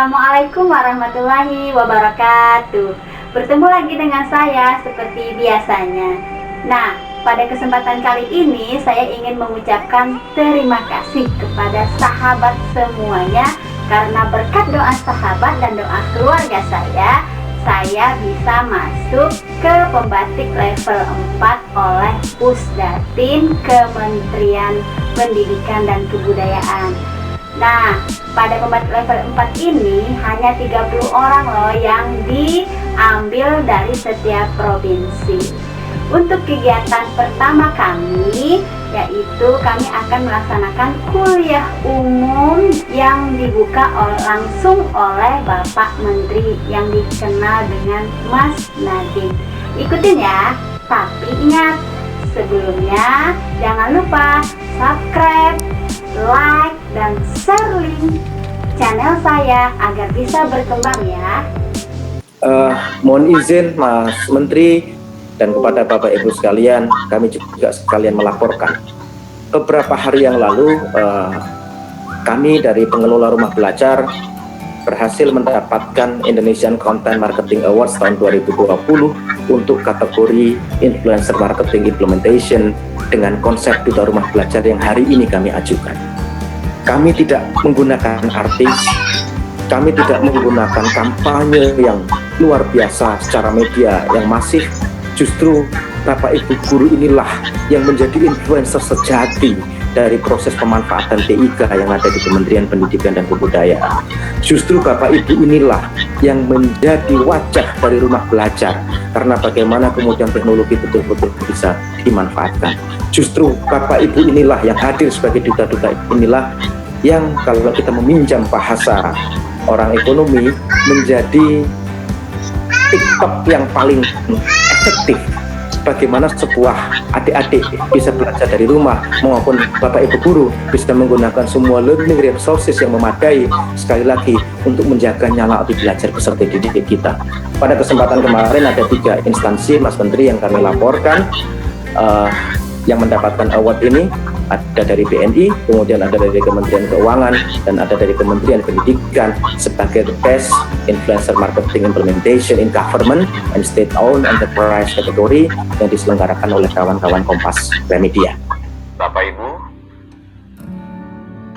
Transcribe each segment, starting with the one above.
Assalamualaikum warahmatullahi wabarakatuh. Bertemu lagi dengan saya seperti biasanya. Nah, pada kesempatan kali ini saya ingin mengucapkan terima kasih kepada sahabat semuanya, karena berkat doa sahabat dan doa keluarga saya bisa masuk ke pembatik level 4 oleh Pusdatin Kementerian Pendidikan dan Kebudayaan. Nah, pada pembatik level 4 ini hanya 30 orang loh yang diambil dari setiap provinsi. Untuk kegiatan pertama kami, yaitu kami akan melaksanakan kuliah umum yang dibuka langsung oleh Bapak Menteri yang dikenal dengan Mas Nadiem. Ikutin ya, tapi ingat, sebelumnya jangan lupa subscribe, like, dan share link channel saya agar bisa berkembang ya. Mohon izin Mas Menteri dan kepada Bapak Ibu sekalian, kami juga sekalian melaporkan. Beberapa hari yang lalu kami dari pengelola rumah belajar berhasil mendapatkan Indonesian Content Marketing Awards tahun 2020 untuk kategori Influencer Marketing Implementation dengan konsep duta rumah belajar yang hari ini kami ajukan. Kami tidak menggunakan artis, kami tidak menggunakan kampanye yang luar biasa secara media yang masif. Justru Bapak Ibu guru inilah yang menjadi influencer sejati dari proses pemanfaatan TIK yang ada di Kementerian Pendidikan dan Kebudayaan. Justru Bapak Ibu inilah yang menjadi wajah dari rumah belajar, karena bagaimana kemudian teknologi betul-betul bisa dimanfaatkan. Justru Bapak Ibu inilah yang hadir sebagai duta-duta inilah yang kalau kita meminjam bahasa orang ekonomi menjadi TikTok yang paling efektif. Bagaimana sebuah adik-adik bisa belajar dari rumah maupun Bapak Ibu guru bisa menggunakan semua learning resources yang memadai, sekali lagi untuk menjaga nyala api belajar peserta didik kita. Pada kesempatan kemarin ada 3 instansi Mas Menteri yang kami laporkan yang mendapatkan award ini. Ada dari BNI, kemudian ada dari Kementerian Keuangan, dan ada dari Kementerian Pendidikan sebagai Best Influencer Marketing Implementation in Government and State-Owned Enterprise kategori yang diselenggarakan oleh kawan-kawan Kompas Gramedia. Bapak Ibu,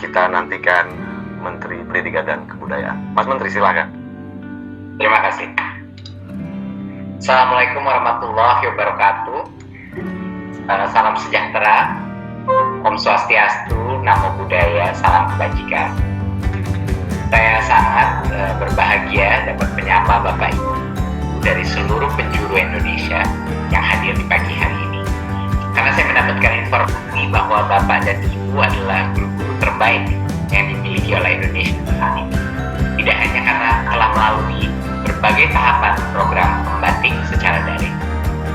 kita nantikan Menteri Pendidikan dan Kebudayaan. Mas Menteri, silakan. Terima kasih. Assalamualaikum warahmatullahi wabarakatuh. Salam sejahtera. Om Swastiastu, Namo Buddhaya, salam kebajikan. Saya sangat berbahagia dapat menyapa Bapak Ibu dari seluruh penjuru Indonesia yang hadir di pagi hari ini. Karena saya mendapatkan informasi bahwa Bapak dan Ibu adalah guru-guru terbaik yang dimiliki oleh Indonesia saat ini. Tidak hanya karena telah melalui berbagai tahapan program pembatik secara daring,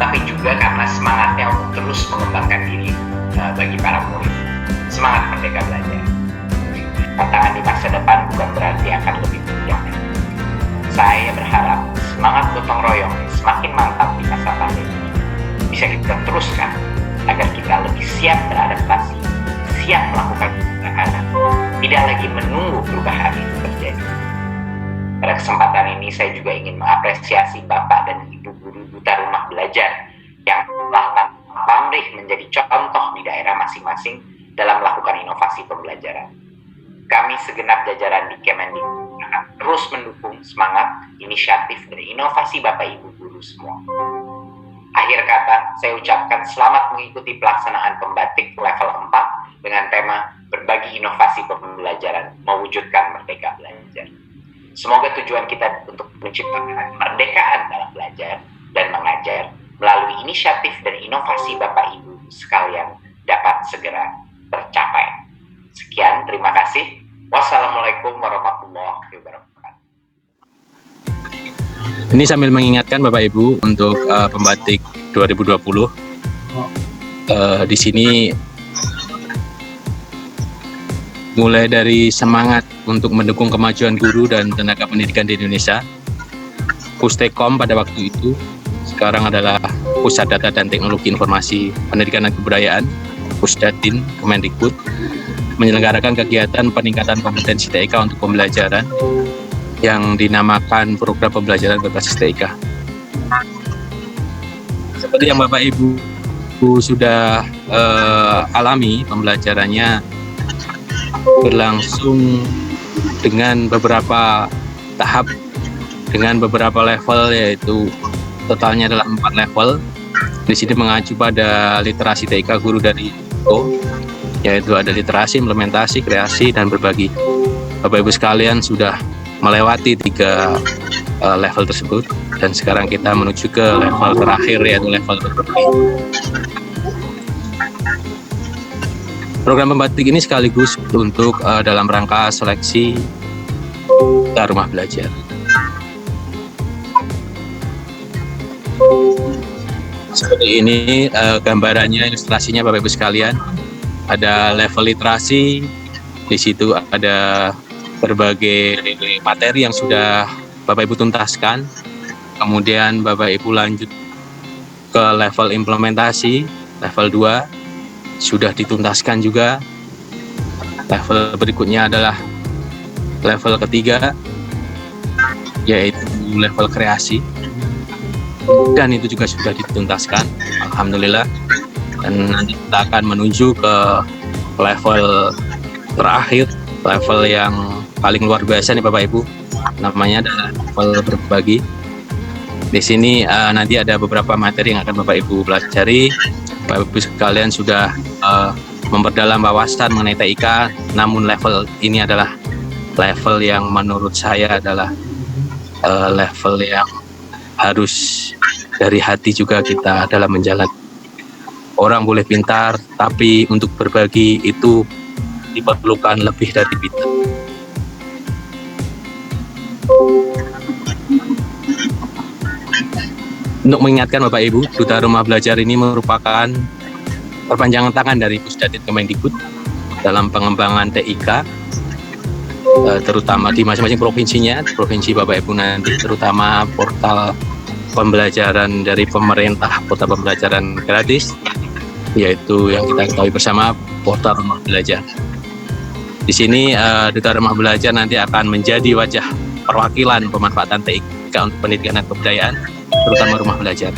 tapi juga karena semangatnya untuk terus mengembangkan diri bagi para murid. Semangat merdeka belajar. Tantangan di masa depan bukan berarti akan lebih mudah. Saya berharap semangat gotong royong semakin mantap di masa pandemi bisa kita teruskan agar kita lebih siap beradaptasi, siap melakukan perubahan, tidak lagi menunggu perubahan itu terjadi. Pada kesempatan ini saya juga ingin mengapresiasi Bapak dan Ibu guru duta rumah belajar yang telah pamrih menjadi contoh di daerah masing-masing dalam melakukan inovasi pembelajaran. Kami segenap jajaran di Kemendikbud akan terus mendukung semangat, inisiatif, dan inovasi Bapak Ibu guru semua. Akhir kata, saya ucapkan selamat mengikuti pelaksanaan pembatik level 4 dengan tema berbagi inovasi pembelajaran, mewujudkan merdeka belajar. Semoga tujuan kita untuk menciptakan kemerdekaan dalam belajar dan mengajar melalui inisiatif dan inovasi Bapak Ibu sekalian dapat segera tercapai. Sekian, terima kasih. Wassalamualaikum warahmatullahi wabarakatuh. Ini sambil mengingatkan Bapak Ibu untuk pembatik 2020. Di sini mulai dari semangat untuk mendukung kemajuan guru dan tenaga pendidikan di Indonesia. Pustekom pada waktu itu sekarang adalah Pusat Data dan Teknologi Informasi Pendidikan dan Kebudayaan, Pusdatin Kemendikbud, menyelenggarakan kegiatan peningkatan kompetensi TIK untuk pembelajaran yang dinamakan program pembelajaran berbasis TIK. Seperti yang Bapak Ibu sudah alami, pembelajarannya berlangsung dengan beberapa tahap, dengan beberapa level, yaitu totalnya adalah 4 level. Di sini mengacu pada literasi TIK guru dari O, yaitu ada literasi, implementasi, kreasi, dan berbagi. Bapak Ibu sekalian sudah melewati 3 level tersebut, dan sekarang kita menuju ke level terakhir, yaitu level berbagi. Program pembatik ini sekaligus untuk dalam rangka seleksi rumah belajar. Seperti ini gambarannya, ilustrasinya Bapak Ibu sekalian. Ada level literasi, di situ ada berbagai materi yang sudah Bapak Ibu tuntaskan. Kemudian Bapak Ibu lanjut ke level implementasi, level 2 sudah dituntaskan juga. Level berikutnya adalah level ketiga, yaitu level kreasi, dan itu juga sudah dituntaskan, alhamdulillah. Dan nanti kita akan menuju ke level terakhir, level yang paling luar biasa nih Bapak Ibu, namanya adalah level berbagi. Di sini nanti ada beberapa materi yang akan Bapak Ibu pelajari. Bapak Ibu sekalian sudah memperdalam wawasan mengenai TIK, namun level ini adalah level yang menurut saya adalah level yang harus dari hati juga kita dalam menjalani. Orang boleh pintar, tapi untuk berbagi itu diperlukan lebih dari pintar. Untuk mengingatkan Bapak Ibu, Duta Rumah Belajar ini merupakan perpanjangan tangan dari Pusdadit Kemendikbud dalam pengembangan TIK, terutama di masing-masing provinsinya, provinsi Bapak Ibu nanti, terutama portal pembelajaran dari pemerintah, portal pembelajaran gratis, yaitu yang kita ketahui bersama, portal Rumah Belajar. Di sini Duta Rumah Belajar nanti akan menjadi wajah perwakilan pemanfaatan TIK untuk pendidikan dan kebudayaan, terutama rumah belajar.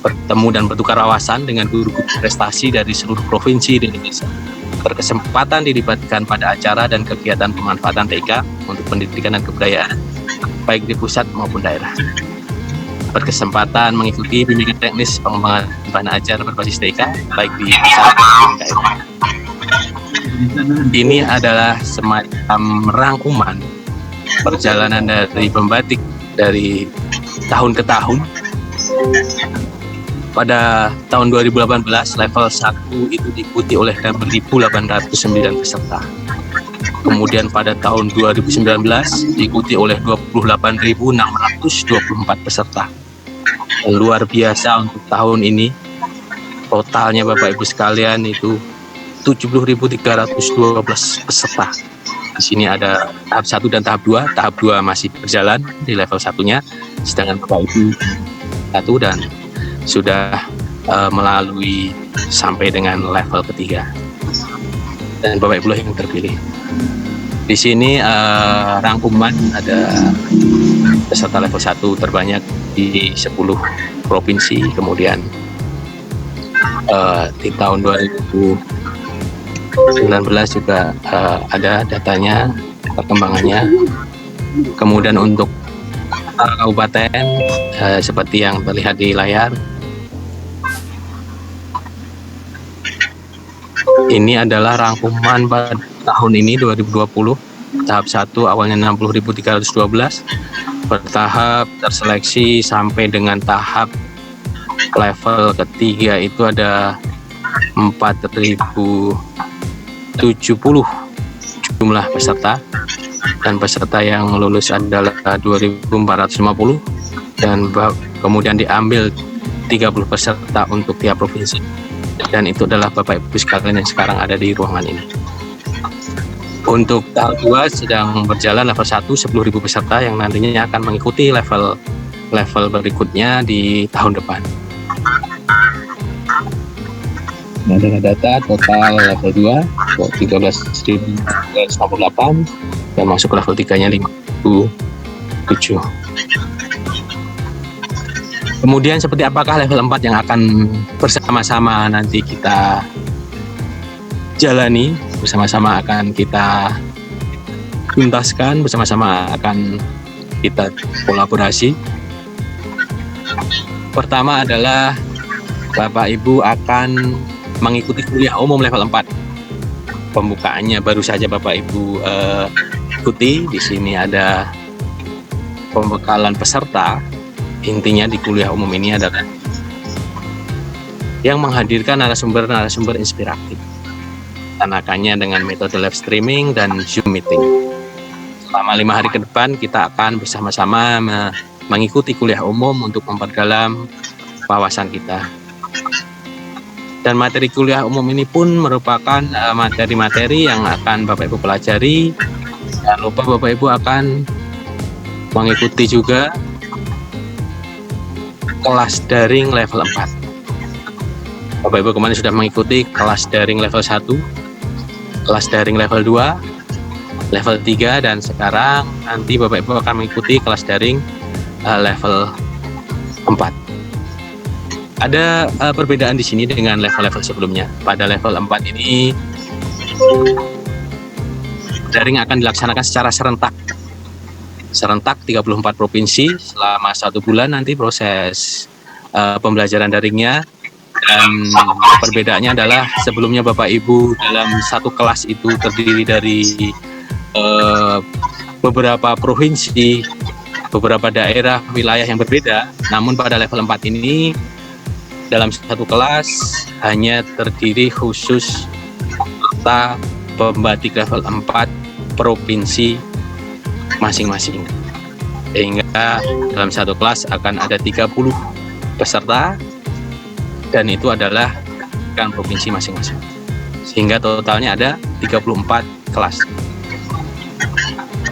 Bertemu dan bertukar wawasan dengan guru-guru prestasi dari seluruh provinsi di Indonesia. Berkesempatan dilibatkan pada acara dan kegiatan pemanfaatan TIK untuk pendidikan dan kebudayaan, baik di pusat maupun daerah. Berkesempatan mengikuti bimbingan teknis pengembangan bahan ajar berbasis TIK, baik di pusat maupun daerah. Ini adalah semacam rangkuman perjalanan dari pembatik dari tahun ke tahun. Pada tahun 2018 level 1 itu diikuti oleh 6.809 peserta. Kemudian pada tahun 2019 diikuti oleh 28.624 peserta. Luar biasa untuk tahun ini. Totalnya Bapak Ibu sekalian itu 70.312 peserta. Di sini ada tahap 1 dan tahap 2. Tahap 2 masih berjalan di level 1-nya, sedangkan Bapak Ibu 1 dan sudah melalui sampai dengan level ketiga. Dan Bapak Ibu yang terpilih. Di sini rangkuman ada peserta level 1 terbanyak di 10 provinsi. Kemudian di tahun 2019 juga ada datanya, perkembangannya. Kemudian untuk kabupaten seperti yang terlihat di layar, ini adalah rangkuman pada tahun ini 2020. Tahap 1 awalnya 60.312, bertahap terseleksi sampai dengan tahap level ketiga itu ada 4.070 jumlah peserta, dan peserta yang lulus adalah 2.450, dan kemudian diambil 30 peserta untuk tiap provinsi, dan itu adalah Bapak Ibu sekalian yang sekarang ada di ruangan ini. Untuk tahap 2 sedang berjalan level 1 10.000 peserta yang nantinya akan mengikuti level berikutnya di tahun depan. Ini adalah data total level 2 13.358 dan masuk level 3-nya 5. 2007. Kemudian seperti apakah level 4 yang akan bersama-sama nanti kita jalani, bersama-sama akan kita tuntaskan, bersama-sama akan kita kolaborasi. Pertama adalah Bapak Ibu akan mengikuti kuliah umum level 4. Pembukaannya baru saja Bapak Ibu ikuti. Di sini ada pembekalan peserta. Intinya di kuliah umum ini adalah yang menghadirkan narasumber-narasumber inspiratif. Tanakannya dengan metode live streaming dan Zoom meeting. Selama 5 hari ke depan kita akan bersama-sama mengikuti kuliah umum untuk memperdalam wawasan kita. Dan materi kuliah umum ini pun merupakan materi-materi yang akan Bapak Ibu pelajari. Jangan lupa Bapak Ibu akan mengikuti juga kelas daring level 4. Bapak Ibu kemarin sudah mengikuti kelas daring level 1, kelas daring level 2, level 3, dan sekarang nanti Bapak Ibu akan mengikuti kelas daring level 4. Ada perbedaan di sini dengan level-level sebelumnya. Pada level 4 ini daring akan dilaksanakan secara serentak 34 provinsi selama 1 bulan nanti proses pembelajaran daringnya. Dan perbedaannya adalah sebelumnya Bapak Ibu dalam satu kelas itu terdiri dari beberapa provinsi, beberapa daerah, wilayah yang berbeda. Namun pada level 4 ini dalam satu kelas hanya terdiri khusus kota pembatik level 4 provinsi masing-masing, sehingga dalam satu kelas akan ada 30 peserta dan itu adalah kan provinsi masing-masing, sehingga totalnya ada 34 kelas.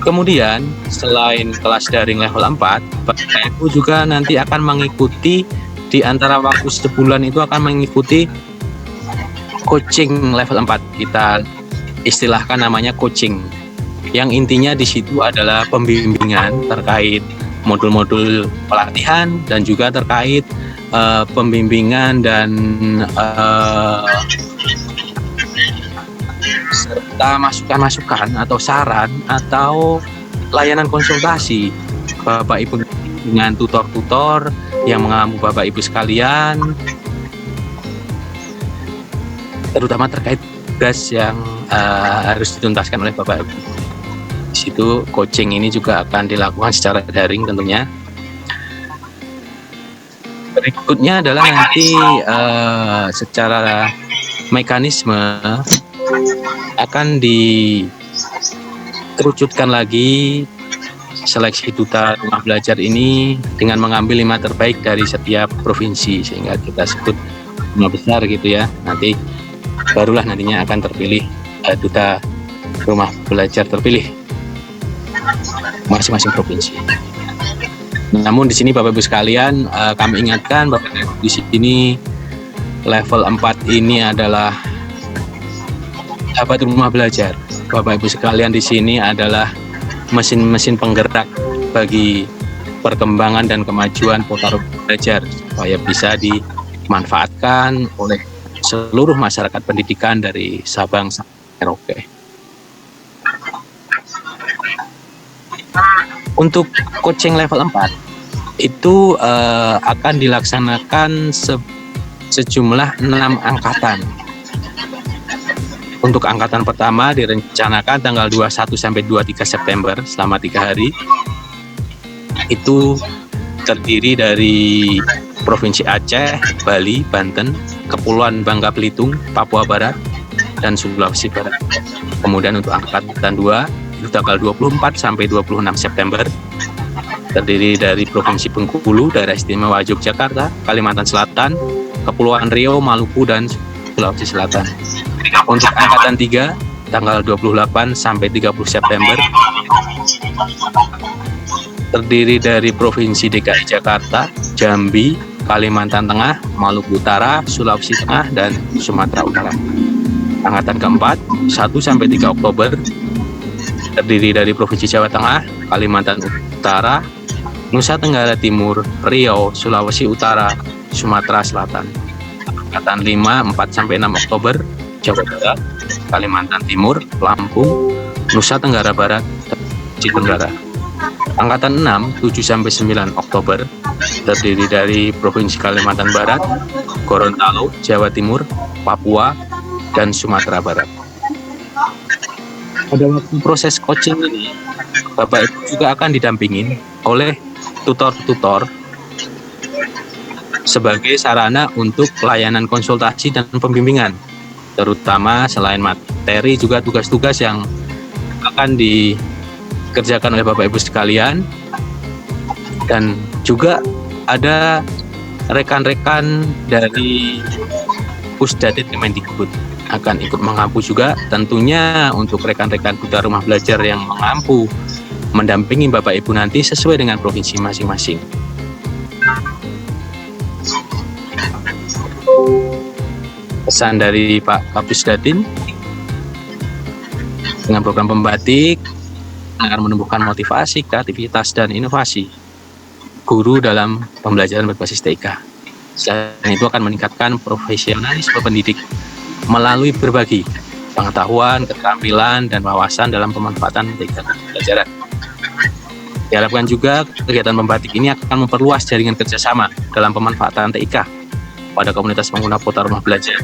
Kemudian selain kelas daring level 4, Bapak Ibu juga nanti akan mengikuti di antara waktu sebulan itu akan mengikuti coaching level 4. Kita istilahkan namanya coaching. Yang intinya di situ adalah pembimbingan terkait modul-modul pelatihan dan juga terkait pembimbingan dan serta masukan-masukan atau saran atau layanan konsultasi Bapak Ibu dengan tutor-tutor yang mengampu Bapak Ibu sekalian, terutama terkait tugas yang harus dituntaskan oleh Bapak Ibu. Di situ coaching ini juga akan dilakukan secara daring tentunya. Berikutnya adalah nanti secara mekanisme akan dikerucutkan lagi seleksi duta rumah belajar ini dengan mengambil 5 terbaik dari setiap provinsi, sehingga kita sebut 5 besar gitu ya. Nanti barulah nantinya akan terpilih duta rumah belajar terpilih masing-masing provinsi. Namun di sini Bapak Ibu sekalian, kami ingatkan Bapak Ibu di sini level 4 ini adalah sahabat rumah belajar. Bapak Ibu sekalian di sini adalah mesin-mesin penggerak bagi perkembangan dan kemajuan kota rumah belajar supaya bisa dimanfaatkan oleh seluruh masyarakat pendidikan dari Sabang sampai Merauke. Untuk coaching level 4 itu akan dilaksanakan sejumlah 6 angkatan. Untuk angkatan pertama direncanakan tanggal 21 sampai 23 September selama 3 hari. Itu terdiri dari Provinsi Aceh, Bali, Banten, Kepulauan Bangka Belitung, Papua Barat, dan Sulawesi Barat. Kemudian untuk angkatan 2 itu tanggal 24 sampai 26 September terdiri dari Provinsi Bengkulu, Daerah Istimewa Yogyakarta, Kalimantan Selatan, Kepulauan Riau, Maluku, dan Sulawesi Selatan. Untuk angkatan 3 tanggal 28 sampai 30 September terdiri dari Provinsi DKI Jakarta, Jambi, Kalimantan Tengah, Maluku Utara, Sulawesi Tengah, dan Sumatera Utara. Angkatan keempat 1 sampai 3 Oktober terdiri dari Provinsi Jawa Tengah, Kalimantan Utara, Nusa Tenggara Timur, Riau, Sulawesi Utara, Sumatera Selatan. Angkatan 5, 4-6 Oktober, Jawa Barat, Kalimantan Timur, Lampung, Nusa Tenggara Barat, dan Sulawesi Tenggara. Angkatan 6, 7-9 Oktober, terdiri dari Provinsi Kalimantan Barat, Gorontalo, Jawa Timur, Papua, dan Sumatera Barat. Pada waktu proses coaching ini, Bapak Ibu juga akan didampingin oleh tutor-tutor sebagai sarana untuk layanan konsultasi dan pembimbingan, terutama selain materi juga tugas-tugas yang akan dikerjakan oleh Bapak Ibu sekalian, dan juga ada rekan-rekan dari Pusdatin Kemendikbud akan ikut mengampu juga. Tentunya untuk rekan-rekan duta rumah belajar yang mengampu mendampingi Bapak Ibu nanti sesuai dengan provinsi masing-masing. Pesan dari Pak Kapusdatin, dengan program pembatik akan menumbuhkan motivasi, kreativitas, dan inovasi guru dalam pembelajaran berbasis TIK. Selain itu akan meningkatkan profesionalisme pendidik melalui berbagi pengetahuan, keterampilan, dan wawasan dalam pemanfaatan TIK pembelajaran. Diharapkan juga kegiatan pembatik ini akan memperluas jaringan kerjasama dalam pemanfaatan TIK pada komunitas pengguna kuota rumah belajar,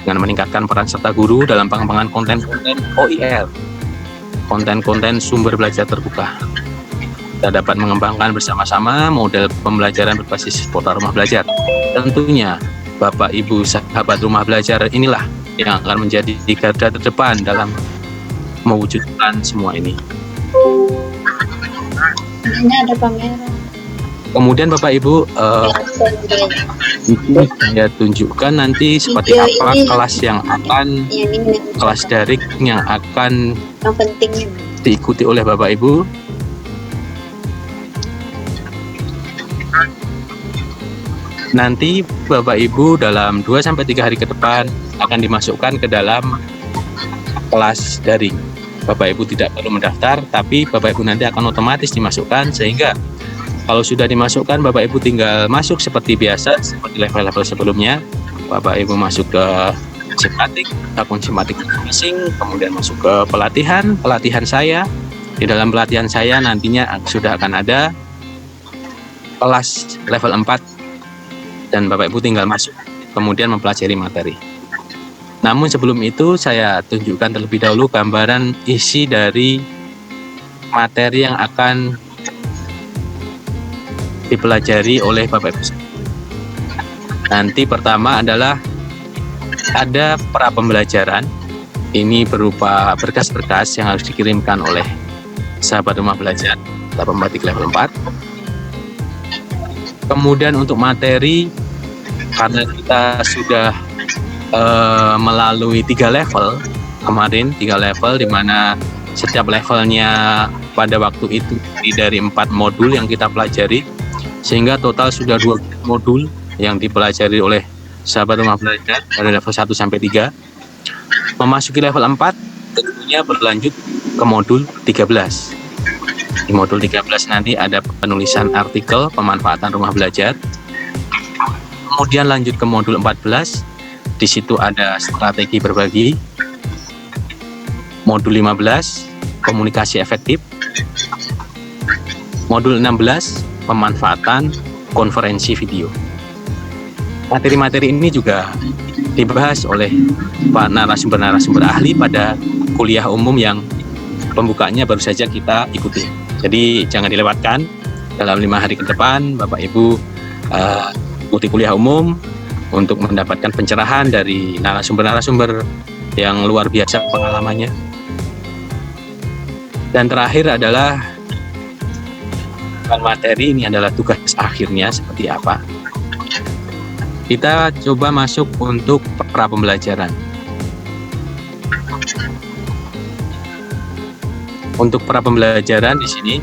dengan meningkatkan peran serta guru dalam pengembangan konten-konten OER, konten-konten sumber belajar terbuka. Kita dapat mengembangkan bersama-sama model pembelajaran berbasis kuota rumah belajar. Tentunya Bapak Ibu sahabat rumah belajar inilah yang akan menjadi garda terdepan dalam mewujudkan semua ini. Ini ada pameran. Kemudian Bapak Ibu saya tunjukkan nanti seperti apa kelas yang akan kelas daring yang akan diikuti oleh Bapak Ibu. Nanti Bapak Ibu dalam 2-3 hari ke depan akan dimasukkan ke dalam kelas daring. Bapak Ibu tidak perlu mendaftar, tapi Bapak Ibu nanti akan otomatis dimasukkan, sehingga kalau sudah dimasukkan Bapak Ibu tinggal masuk seperti biasa, seperti level-level sebelumnya. Bapak Ibu masuk ke simpatik, akun simpatik masing-masing, kemudian masuk ke pelatihan saya. Di dalam pelatihan saya nantinya sudah akan ada kelas level 4, dan Bapak Ibu tinggal masuk, kemudian mempelajari materi. Namun sebelum itu saya tunjukkan terlebih dahulu gambaran isi dari materi yang akan dipelajari oleh Bapak Ibu. Nanti pertama adalah ada pra pembelajaran. Ini berupa berkas-berkas yang harus dikirimkan oleh sahabat rumah belajar atau pembatik level 4. Kemudian untuk materi, karena kita sudah melalui 3 level kemarin, 3 level di mana setiap levelnya pada waktu itu dari 4 modul yang kita pelajari, sehingga total sudah 2 modul yang dipelajari oleh sahabat rumah belajar dari level 1 sampai 3. Memasuki level 4 tentunya berlanjut ke modul 13. Di modul 13 nanti ada penulisan artikel pemanfaatan rumah belajar. Kemudian lanjut ke modul 14, di situ ada strategi berbagi. Modul 15, komunikasi efektif. Modul 16, pemanfaatan konferensi video. Materi-materi ini juga dibahas oleh para narasumber-narasumber ahli pada kuliah umum yang pembukaannya baru saja kita ikuti. Jadi jangan dilewatkan. Dalam 5 hari ke depan Bapak Ibu ikuti kuliah umum untuk mendapatkan pencerahan dari narasumber-narasumber yang luar biasa pengalamannya. Dan terakhir adalah materi ini adalah tugas akhirnya seperti apa. Kita coba masuk untuk pra pembelajaran. Untuk pra pembelajaran di sini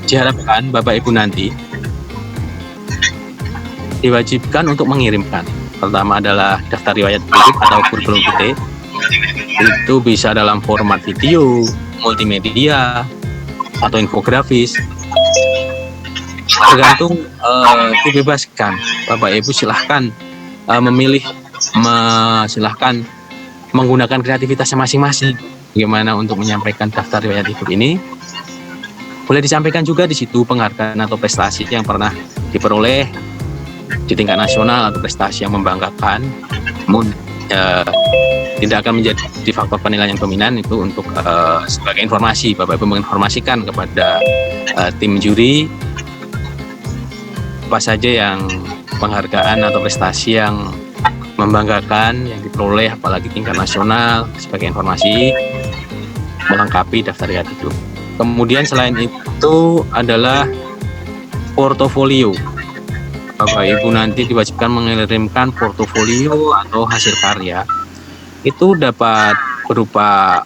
diharapkan Bapak Ibu nanti diwajibkan untuk mengirimkan Pertama adalah daftar riwayat hidup atau kurikulum vitae. Itu bisa dalam format video, multimedia, atau infografis. Tergantung, dibebaskan. Bapak Ibu silahkan memilih, silahkan menggunakan kreativitasnya masing-masing. Bagaimana untuk menyampaikan daftar riwayat hidup ini? Boleh disampaikan juga di situ penghargaan atau prestasi yang pernah diperoleh di tingkat nasional atau prestasi yang membanggakan. Namun tidak akan menjadi faktor penilaian yang dominan. Itu untuk sebagai informasi, Bapak Ibu menginformasikan kepada tim juri apa saja yang penghargaan atau prestasi yang membanggakan yang diperoleh, apalagi tingkat nasional, sebagai informasi melengkapi daftar riwayat hidup. Kemudian selain itu adalah portofolio. Bapak Ibu nanti diwajibkan mengirimkan portofolio atau hasil karya. Itu dapat berupa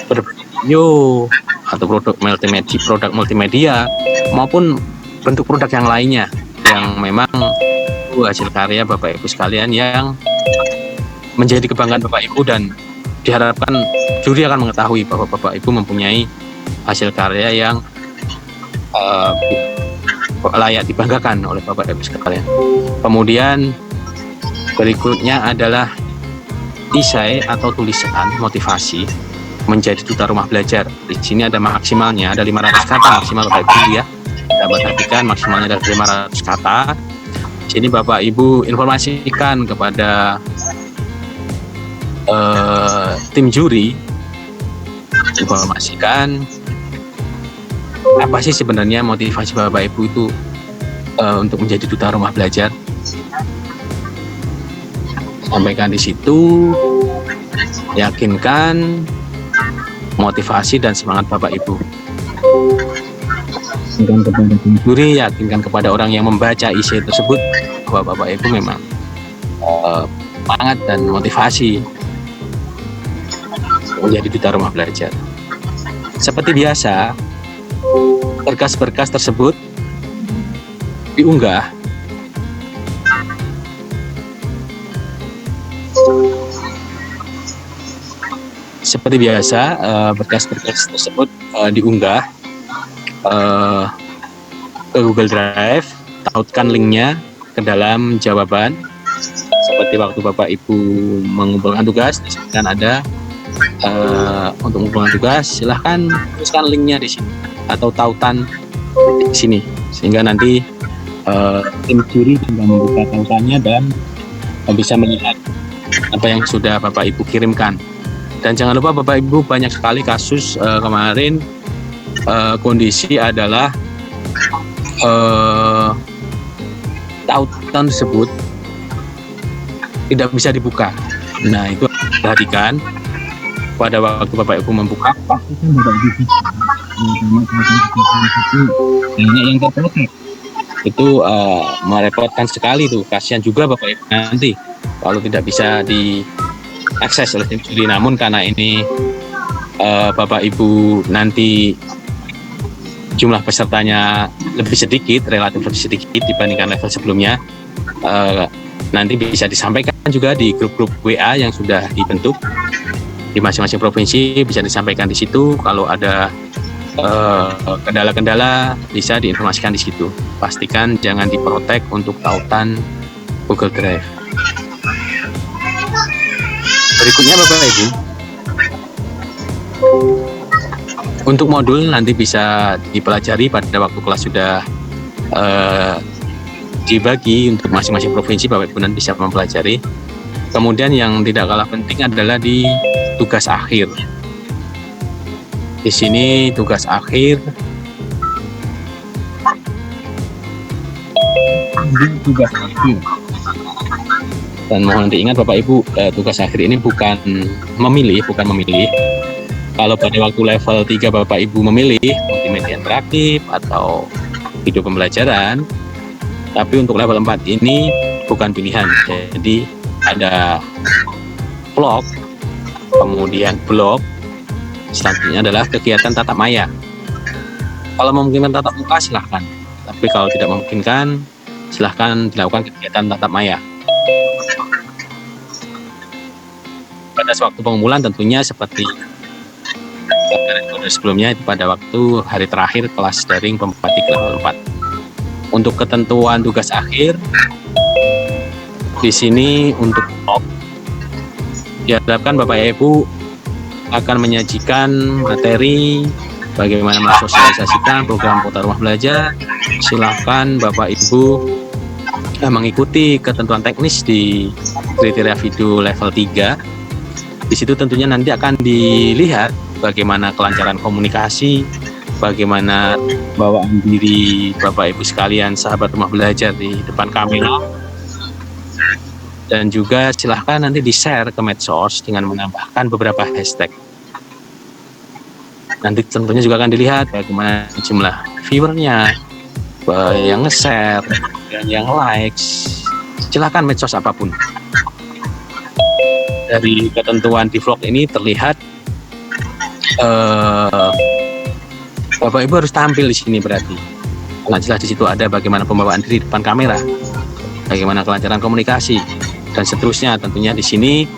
video atau produk multimedia maupun bentuk produk yang lainnya yang memang hasil karya Bapak Ibu sekalian yang menjadi kebanggaan Bapak Ibu, dan diharapkan juri akan mengetahui bahwa Bapak Ibu mempunyai hasil karya yang layak dibanggakan oleh Bapak Ibu sekalian. Kemudian berikutnya adalah esai atau tulisan motivasi menjadi duta rumah belajar. Di sini ada maksimalnya, ada 500 kata maksimal Bapak Ibu ya. Dapat perhatikan maksimalnya ada 500 kata. Sini Bapak Ibu informasikan kepada tim juri, informasikan apa sih sebenarnya motivasi Bapak Ibu itu untuk menjadi duta rumah belajar. Sampaikan di situ, yakinkan motivasi dan semangat Bapak Ibu. Yakinkan kepada tim juri, yakinkan kepada orang yang membaca isi tersebut bahwa Bapak Ibu memang semangat dan motivasi menjadi duta rumah belajar. Seperti biasa, berkas-berkas tersebut diunggah berkas-berkas tersebut diunggah ke Google Drive, tautkan linknya ke dalam jawaban. Seperti waktu Bapak Ibu mengumpulkan tugas, disebutkan ada untuk mengumpulkan tugas, silahkan tuliskan linknya di sini atau tautan di sini, sehingga nanti tim juri tinggal membuka tautannya dan bisa melihat apa yang sudah Bapak Ibu kirimkan. Dan jangan lupa Bapak Ibu, banyak sekali kasus kemarin kondisi adalah tautan tersebut tidak bisa dibuka. Nah, itu perhatikan pada waktu Bapak Ibu membuka, pastikan Bapak Ibu yang terprotek. Itu merepotkan sekali tuh, kasihan juga Bapak Ibu nanti kalau tidak bisa diakses oleh tim juri. Namun karena ini Bapak Ibu nanti jumlah pesertanya lebih sedikit, relatif lebih sedikit dibandingkan level sebelumnya, nanti bisa disampaikan juga di grup-grup WA yang sudah dibentuk di masing-masing provinsi. Bisa disampaikan di situ. Kalau ada kendala-kendala bisa diinformasikan di situ. Pastikan jangan diprotek untuk tautan Google Drive. Berikutnya Bapak Ibu, untuk modul nanti bisa dipelajari pada waktu kelas sudah dibagi untuk masing-masing provinsi. Bapak Ibu nanti bisa mempelajari. Kemudian yang tidak kalah penting adalah di tugas akhir. Di sini tugas akhir, dan mohon diingat Bapak Ibu, tugas akhir ini bukan memilih. Kalau pada waktu level 3 Bapak Ibu memilih multimedia interaktif atau video pembelajaran, tapi untuk level 4 ini bukan pilihan. Jadi ada vlog, kemudian blog, selanjutnya adalah kegiatan tatap maya. Kalau memungkinkan tatap muka silahkan, tapi kalau tidak memungkinkan silahkan dilakukan kegiatan tatap maya. batas waktu pengumpulan tentunya seperti sebelumnya, itu pada waktu hari terakhir kelas daring pembatik level 4. Untuk ketentuan tugas akhir di sini untuk diharapkan Bapak Ibu akan menyajikan materi bagaimana mensosialisasikan program Kota Rumah Belajar. Silahkan Bapak Ibu mengikuti ketentuan teknis di kriteria video level 3. Di situ tentunya nanti akan dilihat bagaimana kelancaran komunikasi, bagaimana bawaan diri Bapak Ibu sekalian sahabat rumah belajar di depan kamera. Dan juga silahkan nanti di-share ke medsos dengan menambahkan beberapa hashtag. Nanti tentunya juga akan dilihat bagaimana jumlah viewernya, yang nge-share, dan yang likes. Silahkan medsos apapun. Dari ketentuan di vlog ini terlihat Bapak Ibu harus tampil di sini berarti. Nah, jelas di situ ada bagaimana pembawaan diri depan kamera, bagaimana kelancaran komunikasi, dan seterusnya. Tentunya di sini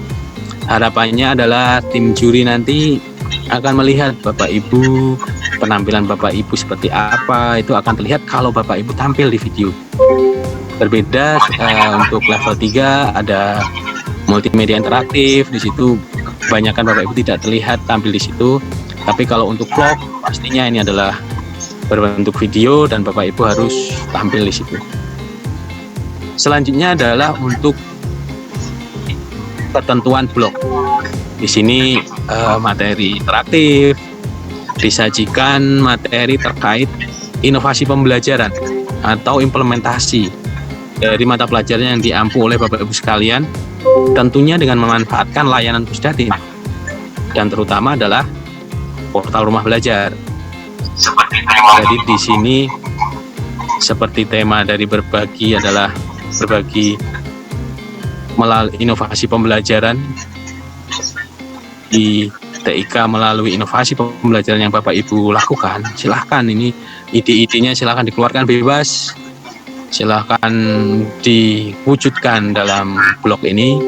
harapannya adalah tim juri nanti akan melihat Bapak Ibu, penampilan Bapak Ibu seperti apa, itu akan terlihat kalau Bapak Ibu tampil di video. Berbeda untuk level 3 ada multimedia interaktif, di situ kebanyakan Bapak Ibu tidak terlihat tampil di situ. Tapi kalau untuk vlog pastinya ini adalah berbentuk video dan Bapak Ibu harus tampil di situ. Selanjutnya adalah untuk ketentuan blog. Di sini materi interaktif, disajikan materi terkait inovasi pembelajaran atau implementasi dari mata pelajaran yang diampu oleh Bapak Ibu sekalian, tentunya dengan memanfaatkan layanan Pusdatin, dan terutama adalah portal rumah belajar. Jadi di sini seperti tema dari berbagi adalah berbagi melalui inovasi pembelajaran di TIK melalui inovasi pembelajaran yang Bapak Ibu lakukan. Silahkan ini ide-idenya silahkan dikeluarkan bebas, silahkan diwujudkan dalam blog ini.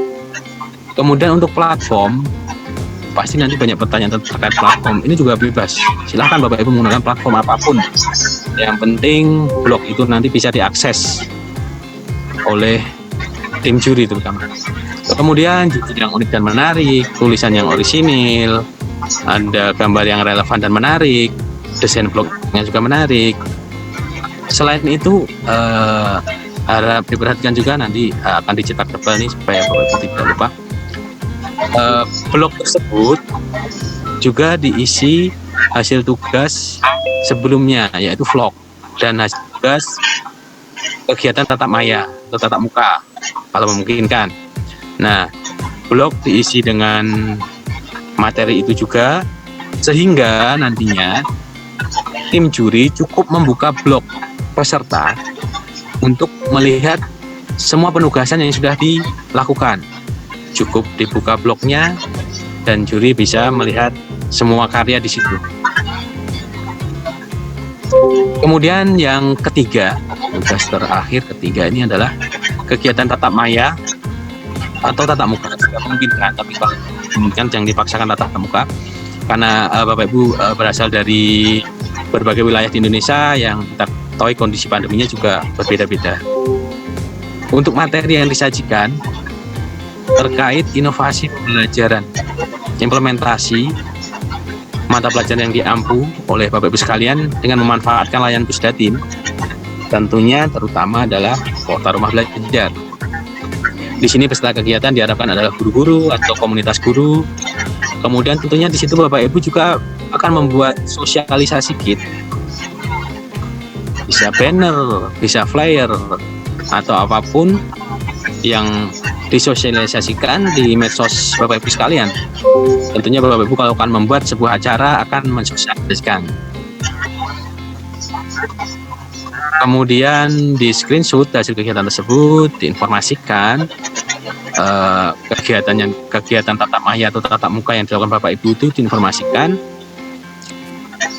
Kemudian untuk platform, pasti nanti banyak pertanyaan terkait platform, ini juga bebas. Silahkan Bapak Ibu menggunakan platform apapun. Yang penting blog itu nanti bisa diakses oleh tim juri terutama. Kemudian judul yang unik dan menarik, tulisan yang orisinil, ada gambar yang relevan dan menarik, desain blognya juga menarik. Selain itu harap diperhatikan juga nanti akan dicetak tebal nih supaya Bapak Ibu tidak lupa. Blog tersebut juga diisi hasil tugas sebelumnya, yaitu vlog dan hasil tugas kegiatan tatap maya atau tatap muka kalau memungkinkan. Nah, blog diisi dengan materi itu juga, sehingga nantinya tim juri cukup membuka blog peserta untuk melihat semua penugasan yang sudah dilakukan. Cukup dibuka blognya dan juri bisa melihat semua karya di situ. Kemudian yang ketiga, tugas terakhir ketiga ini adalah kegiatan tatap maya atau tatap muka. Jika memungkinkan, tapi kalau memungkinkan jangan dipaksakan tatap muka, karena Bapak Ibu berasal dari berbagai wilayah di Indonesia yang kita tahu kondisi pandeminya juga berbeda-beda. Untuk materi yang disajikan terkait inovasi pembelajaran, implementasi mata pelajaran yang diampu oleh Bapak Ibu sekalian dengan memanfaatkan layanan Pusdatin, tentunya terutama adalah Kota Rumah Belajar. Di sini peserta kegiatan diharapkan adalah guru-guru atau komunitas guru. Kemudian tentunya di situ Bapak Ibu juga akan membuat sosialisasi kit, bisa banner, bisa flyer, atau apapun yang disosialisasikan di medsos Bapak Ibu sekalian. Tentunya Bapak Ibu kalau akan membuat sebuah acara akan mensosialisasikan. Kemudian di screenshot hasil kegiatan tersebut, diinformasikan kegiatan tatap maya atau tatap muka yang dilakukan Bapak Ibu itu diinformasikan,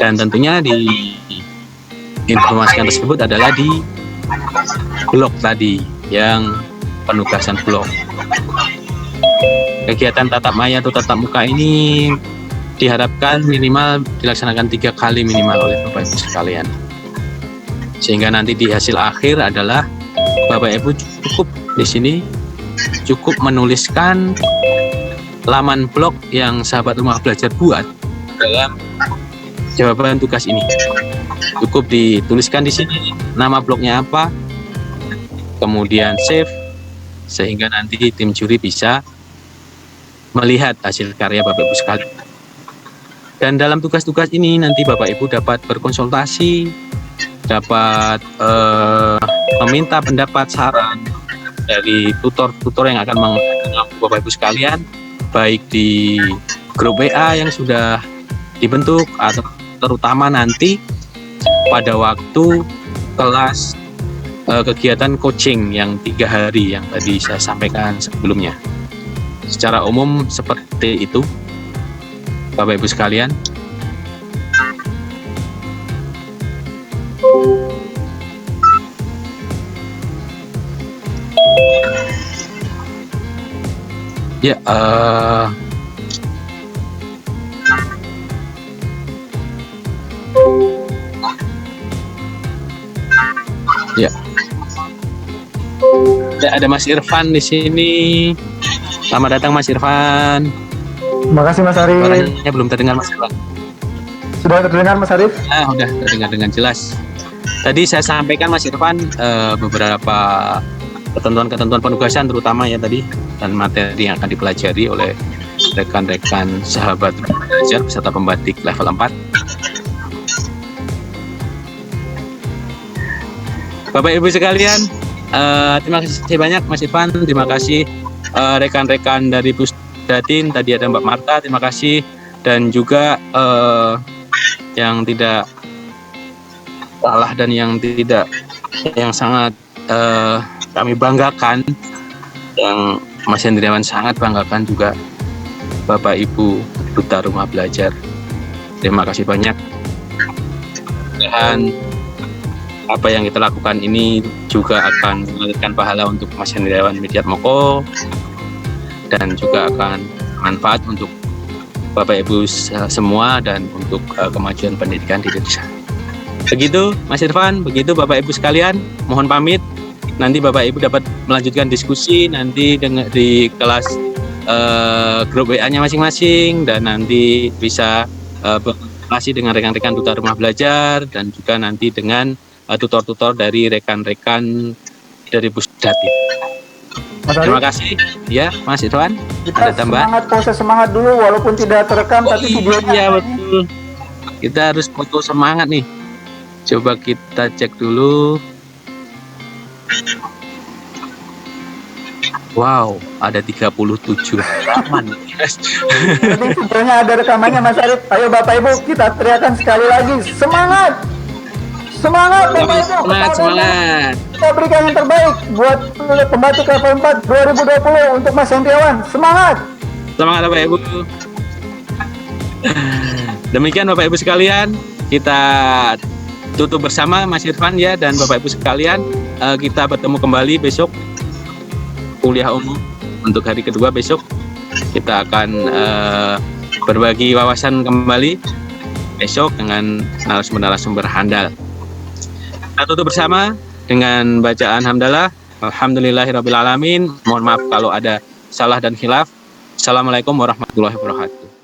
dan tentunya di informasikan tersebut adalah di blog tadi yang penugasan blog. kegiatan tatap maya atau tatap muka ini diharapkan minimal dilaksanakan 3 kali minimal oleh Bapak Ibu sekalian. Sehingga nanti di hasil akhir adalah Bapak Ibu cukup di sini cukup menuliskan laman blog yang sahabat rumah belajar buat dalam jawaban tugas ini. Cukup dituliskan di sini nama blognya apa, kemudian save, sehingga nanti tim juri bisa melihat hasil karya Bapak Ibu sekalian. Dan dalam tugas-tugas ini nanti Bapak Ibu dapat berkonsultasi, dapat meminta pendapat saran dari tutor-tutor yang akan mengampu Bapak Ibu sekalian, baik di grup WA yang sudah dibentuk atau terutama nanti pada waktu kelas kegiatan coaching yang 3 hari yang tadi saya sampaikan sebelumnya. Secara umum seperti itu Bapak Ibu sekalian. Ya, ya. Ada Mas Irfan di sini. Selamat datang Mas Irfan. Terima kasih Mas Arif. Suaranya belum terdengar Mas Irfan. Sudah terdengar Mas Arif? Udah terdengar dengan jelas. Tadi saya sampaikan Mas Irfan beberapa ketentuan-ketentuan penugasan terutama ya tadi, dan materi yang akan dipelajari oleh rekan-rekan sahabat belajar peserta pembatik level 4. Bapak Ibu sekalian, terima kasih banyak Mas Irfan, terima kasih rekan-rekan dari Pusdatin, tadi ada Mbak Marta, terima kasih, dan juga yang tidak salah dan yang sangat kami banggakan, yang Mas Hendriawan sangat banggakan juga Bapak Ibu Duta Rumah Belajar. Terima kasih banyak. Dan apa yang kita lakukan ini juga akan mengalirkan pahala untuk Mas Hendriawan Widiatmoko dan juga akan manfaat untuk Bapak Ibu semua dan untuk kemajuan pendidikan di Indonesia. Begitu Mas Irfan, begitu Bapak Ibu sekalian, mohon pamit. Nanti Bapak Ibu dapat melanjutkan diskusi nanti di kelas grup WA-nya masing-masing, dan nanti bisa berkomunikasi dengan rekan-rekan Duta Rumah Belajar dan juga nanti dengan tutor-tutor dari rekan-rekan dari Pusdatin. Terima kasih ya Mas Irfan. Kita ada tambahan? semangat dulu walaupun tidak terekam tapi videonya. Iya betul. Kita harus foto semangat nih. Coba kita cek dulu. Wow, ada 37 halaman. Jadi videonya ada rekamannya Mas Arif. Ayo Bapak Ibu kita teriakan sekali lagi. Semangat! Semangat Bapak Ibu. Semangat. Kita berikan yang terbaik buat pembatik level 4 2020 untuk Mas Hendriawan. Semangat! Semangat Bapak Ibu. Demikian Bapak Ibu sekalian, kita tutup bersama Mas Irfan ya, dan Bapak Ibu sekalian, kita bertemu kembali besok kuliah umum untuk hari kedua. Besok kita akan berbagi wawasan kembali besok dengan narasumber-narasumber handal. Kita tutup bersama dengan bacaan hamdalah. Alhamdulillahirabbil alamin. Mohon maaf kalau ada salah dan khilaf. Assalamualaikum warahmatullahi wabarakatuh.